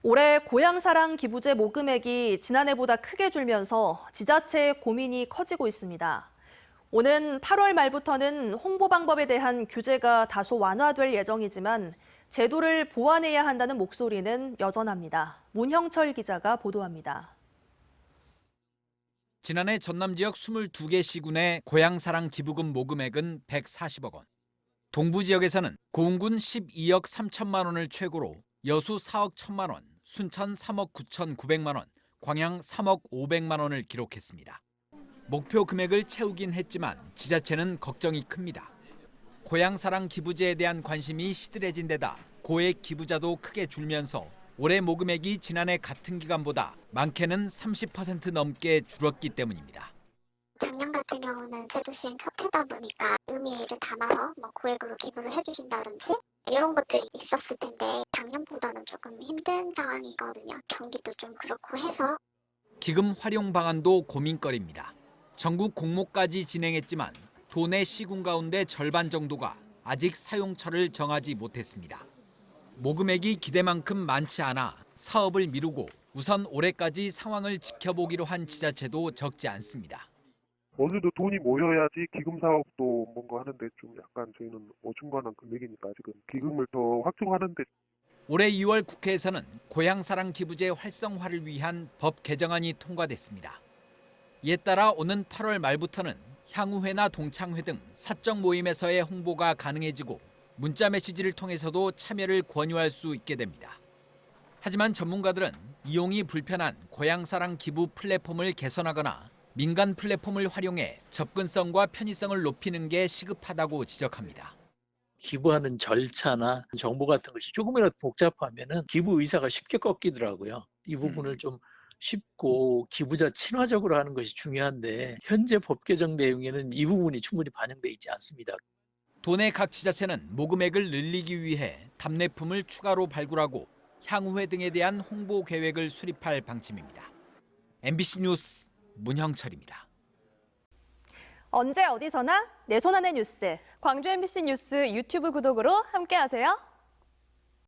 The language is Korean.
올해 고향사랑 기부제 모금액이 지난해보다 크게 줄면서 지자체의 고민이 커지고 있습니다. 오는 8월 말부터는 홍보 방법에 대한 규제가 다소 완화될 예정이지만 제도를 보완해야 한다는 목소리는 여전합니다. 문형철 기자가 보도합니다. 지난해 전남 지역 22개 시군의 고향사랑 기부금 모금액은 140억 원. 동부 지역에서는 고흥군 12억 3천만 원을 최고로 여수 4억 1천만 원, 순천 3억 9천9백만 원, 광양 3억 5백만 원을 기록했습니다. 목표 금액을 채우긴 했지만 지자체는 걱정이 큽니다. 고향사랑 기부제에 대한 관심이 시들해진 데다 고액 기부자도 크게 줄면서 올해 모금액이 지난해 같은 기간보다 많게는 30% 넘게 줄었기 때문입니다. 작년 같은 경우는 제도 시행 첫 해다 보니까 의미를 담아서 고액으로 기부를 해주신다든지 이런 것들이 있었을 텐데 작년보다는 조금 힘든 상황이거든요. 경기도 좀 그렇고 해서. 기금 활용 방안도 고민거리입니다. 전국 공모까지 진행했지만 도내 시군 가운데 절반 정도가 아직 사용처를 정하지 못했습니다. 모금액이 기대만큼 많지 않아 사업을 미루고 우선 올해까지 상황을 지켜보기로 한 지자체도 적지 않습니다. 어느 정도 돈이 모여야지 기금 사업도 뭔가 하는데 좀 약간 저희는 어중간한 금액이니까 지금 기금을 더 확충하는데. 올해 2월 국회에서는 고향사랑 기부제 활성화를 위한 법 개정안이 통과됐습니다. 이에 따라 오는 8월 말부터는 향후회나 동창회 등 사적 모임에서의 홍보가 가능해지고 문자 메시지를 통해서도 참여를 권유할 수 있게 됩니다. 하지만 전문가들은 이용이 불편한 고향사랑 기부 플랫폼을 개선하거나 민간 플랫폼을 활용해 접근성과 편의성을 높이는 게 시급하다고 지적합니다. 기부하는 절차나 정보 같은 것이 조금이라도 복잡하면은 기부 의사가 쉽게 꺾이더라고요. 이 부분을 좀 쉽고 기부자 친화적으로 하는 것이 중요한데 현재 법 개정 내용에는 이 부분이 충분히 반영돼 있지 않습니다. 도내 각 지자체는 모금액을 늘리기 위해 답례품을 추가로 발굴하고 향후회 등에 대한 홍보 계획을 수립할 방침입니다. MBC 뉴스 문형철입니다. 언제 어디서나 내 손 안의 뉴스. 광주 MBC 뉴스 유튜브 구독으로 함께하세요.